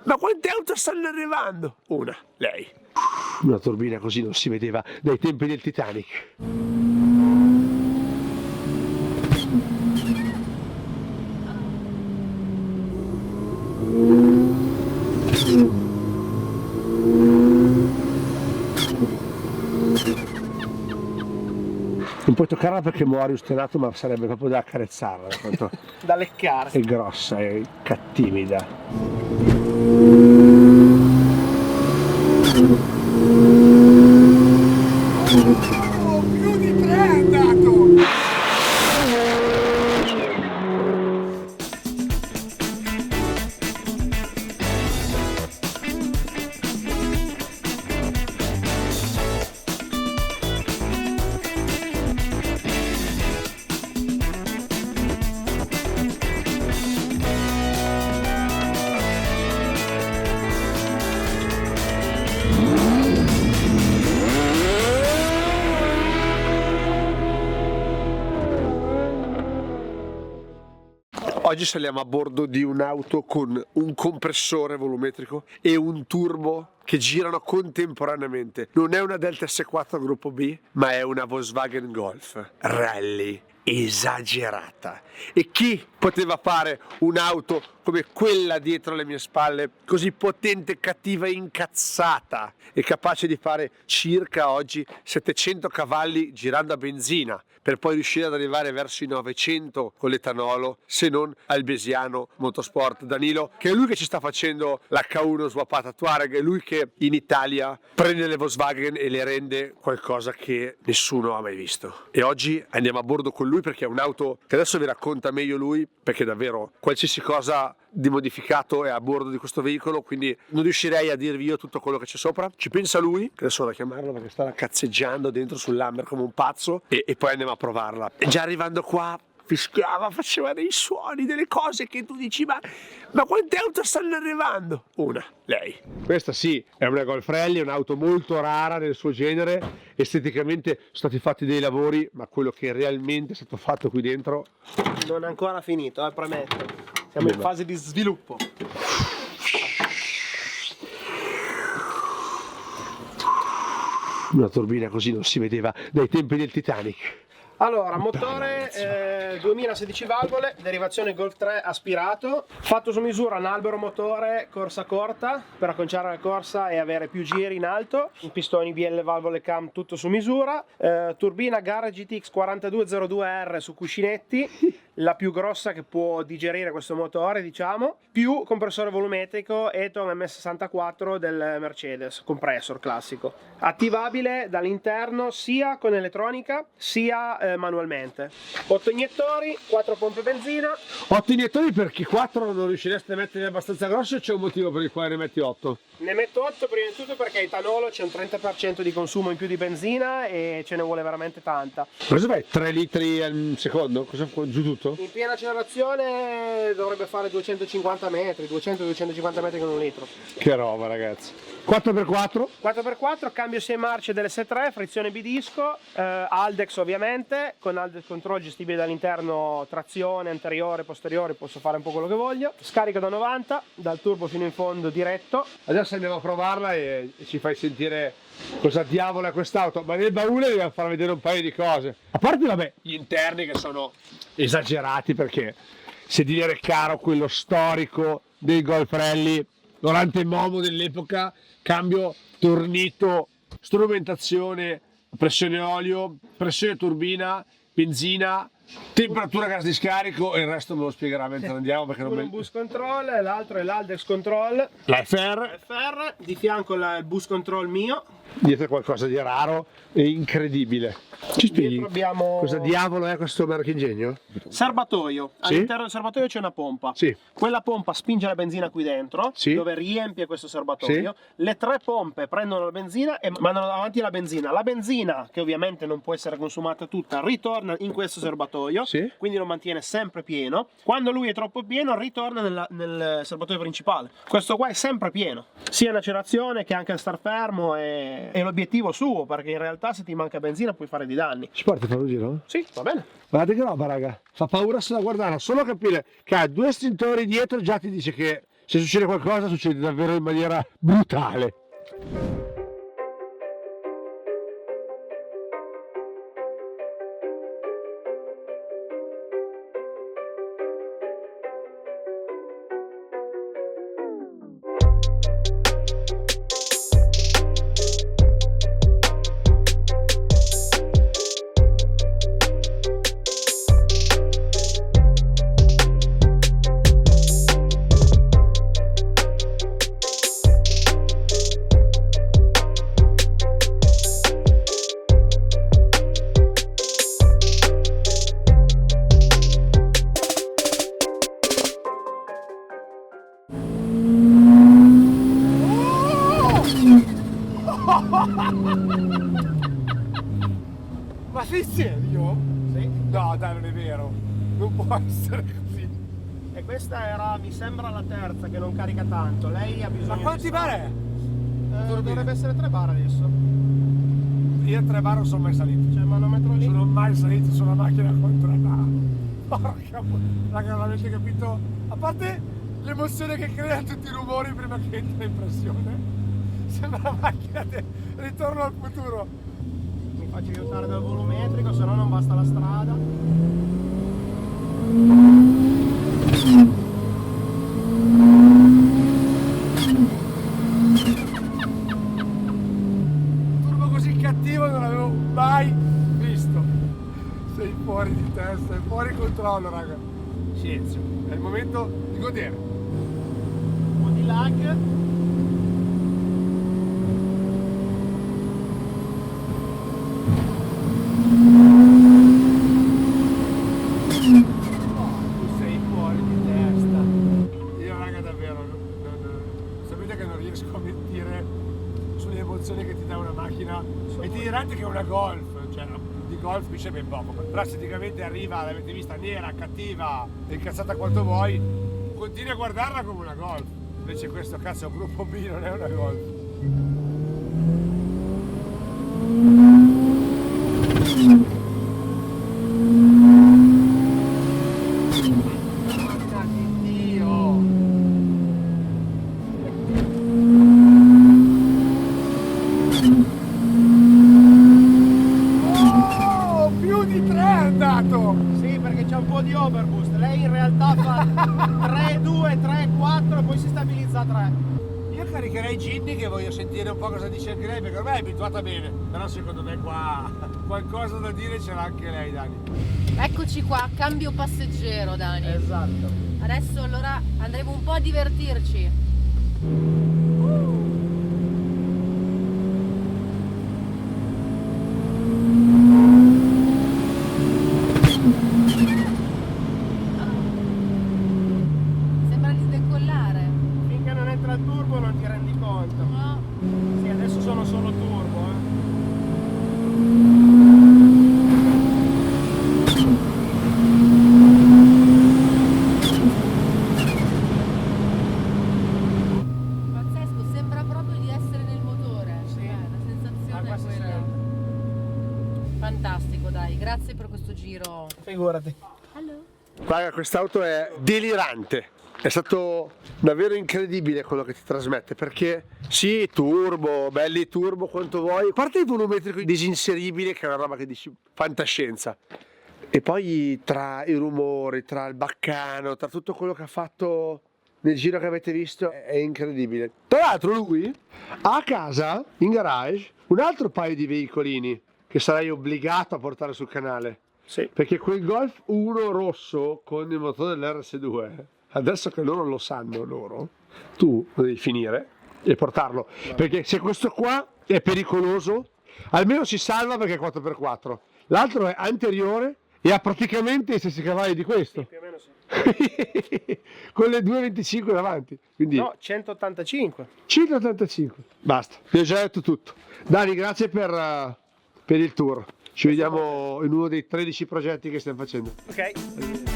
Ma quante auto stanno arrivando? Una, lei. Una turbina così non si vedeva dai tempi del Titanic. Non puoi toccarla perché muori ostenato, ma sarebbe proprio da accarezzarla, quanto Da leccare. è grossa e cattivida. Oh, più di 3 è andato! Oggi saliamo a bordo di un'auto con un compressore volumetrico e un turbo che girano contemporaneamente. Non è una Delta S4 gruppo B, ma è una Volkswagen Golf Rally esagerata. E chi poteva fare un'auto come quella dietro le mie spalle, così potente, cattiva e incazzata, e capace di fare circa oggi 700 cavalli girando a benzina, per poi riuscire ad arrivare verso i 900 con l'etanolo, se non al Besiano Motorsport Danilo, che è lui che ci sta facendo l'H1 swappata Touareg, è lui che in Italia prende le Volkswagen e le rende qualcosa che nessuno ha mai visto. E oggi andiamo a bordo con lui perché è un'auto che adesso vi racconta meglio lui, perché davvero qualsiasi cosa di modificato è a bordo di questo veicolo, quindi non riuscirei a dirvi io tutto quello che c'è sopra. Ci pensa lui, che adesso vado a chiamarlo perché sta cazzeggiando dentro sull'Hammer come un pazzo, e poi andiamo a provarla. E già arrivando qua fischiava, faceva dei suoni, delle cose che tu dici ma quante auto stanno arrivando? Una, lei. Questa sì, è una Golf Rally, è un'auto molto rara nel suo genere, esteticamente sono stati fatti dei lavori, ma quello che realmente è stato fatto qui dentro Non è ancora finito, premetto. Siamo in fase di sviluppo. una turbina così non si vedeva dai tempi del Titanic. Allora, motore 2016 valvole, derivazione Golf 3 aspirato, fatto su misura, un albero motore corsa corta per acconciare la corsa e avere più giri in alto, pistoni BL valvole cam tutto su misura, turbina Garrett GTX 4202R su cuscinetti, la più grossa che può digerire questo motore, diciamo, più compressore volumetrico Eton M64 del Mercedes, compressor classico, attivabile dall'interno sia con elettronica sia manualmente. 8 iniettori, 4 pompe benzina. 8 iniettori perché 4 non riuscireste a mettere abbastanza grosso, o c'è un motivo per il quale ne metti 8? Ne metto 8 prima di tutto perché etanolo c'è un 30% di consumo in più di benzina e ce ne vuole veramente tanta. Cosa fai? 3 litri al secondo? Cosa, giù tutto? In piena accelerazione dovrebbe fare 250 metri, 200-250 metri con un litro. Che roba, ragazzi. 4x4? 4x4, cambio 6 marce delle S3, frizione bidisco, Aldex ovviamente, con Aldex Control gestibile dall'interno, trazione anteriore, posteriore, posso fare un po' quello che voglio. Scarico da 90, dal turbo fino in fondo diretto. Adesso andiamo a provarla e ci fai sentire cosa diavolo è quest'auto, ma nel baule dobbiamo far vedere un paio di cose. A parte, vabbè, gli interni che sono esagerati, perché sedile Recaro, quello storico dei Golf Rally, Volante Momo dell'epoca, cambio tornito, strumentazione, pressione olio, pressione turbina, benzina, temperatura gas di scarico, e il resto me lo spiegherà mentre andiamo, perché non Uno me... il bus control, l'altro è l'Aldex Control. La FR, FR, di fianco il bus control mio. dietro qualcosa di raro e incredibile. Ci spieghi Dietro abbiamo cosa diavolo è questo marchingegno? serbatoio. Sì? All'interno del serbatoio c'è una pompa. Sì. Quella pompa spinge la benzina qui dentro, Sì. dove riempie questo serbatoio. Le 3 pompe prendono la benzina e mandano avanti la benzina. La benzina, che ovviamente non può essere consumata tutta, ritorna in questo serbatoio, Sì. quindi lo mantiene sempre pieno. Quando lui è troppo pieno, ritorna nel serbatoio principale. Questo qua è sempre pieno, sia in accelerazione che anche a star fermo, e l'obiettivo suo, perché in realtà se ti manca benzina puoi fare dei danni. Ci porti a fare un giro? Sì, va bene. Guardate che roba, raga. Fa paura solo a guardare, solo a capire che ha 2 estintori dietro, già ti dice che se succede qualcosa succede davvero in maniera brutale. Ma sei serio? Sì. No, dai, non è vero. Non può essere così. E questa era, mi sembra, la terza che non carica tanto. Lei ha bisogno. Ma quanti di bar è? dovrebbe essere 3 bar adesso. Io a 3 bar non sono mai salito. C'è il manometro lì. Sono mai salito sulla macchina controllata. Porca raga, non avete capito? A parte l'emozione che crea tutti i rumori prima che entra in pressione. Sembra una macchina di ritorno al futuro. Mi faccio aiutare dal volumetrico, se no non basta la strada. Turbo così cattivo non l'avevo mai visto. Sei fuori di testa, sei fuori controllo, raga. Silenzio, è il momento di godere. Un po' di lag. Tu sei fuori di testa. Io, raga, davvero, sapete che non riesco a mentire sulle emozioni che ti dà una macchina e ti dirà anche che è una Golf, cioè di Golf qui c'è ben poco, però esteticamente arriva, l'avete vista nera, cattiva, incazzata quanto vuoi, continui a guardarla come una Golf, invece questo cazzo è un gruppo B, non è una Golf. Porca di Dio! Oh, più di 3 è andato! Sì, perché c'è un po' di overboost. Lei in realtà fa 3, 2, 3, 4 e poi si stabilizza a 3. Io caricherei Ginny che voglio sentire un po' cosa dice anche lei, perché ormai è abituata bene, però secondo me qua qualcosa da dire ce l'ha anche lei, Dani. Eccoci qua, cambio passeggero, Dani. Esatto. Adesso allora andremo un po' a divertirci. Sembra di decollare. Finché non entra il turbo non ti rendi conto. No. Sì, adesso sono solo turbo, Pazzesco, sembra proprio di essere nel motore. Sì. La sensazione è quasi quella. sempre. Fantastico, dai, grazie per questo giro. Figurati. Raga, quest'auto è delirante. È stato davvero incredibile quello che ti trasmette, perché sì, turbo, belli turbo quanto vuoi, a parte il volumetrico disinseribile che è una roba che dici fantascienza, e poi tra i rumori, tra il baccano, tra tutto quello che ha fatto nel giro che avete visto è incredibile. Tra l'altro lui ha a casa, in garage, un altro paio di veicolini che sarai obbligato a portare sul canale. Sì. Perché quel Golf 1 rosso con il motore dell'RS2, adesso che loro lo sanno loro, tu lo devi finire e portarlo. Perché se questo qua è pericoloso, almeno si salva perché è 4x4. L'altro è anteriore e ha praticamente i stessi cavalli di questo. Più o meno sì. Con le 225 davanti. Quindi No, 185. 185. Basta, vi ho già detto tutto. Dani, grazie per il tour. Ci vediamo in uno dei 13 progetti che stiamo facendo. Ok.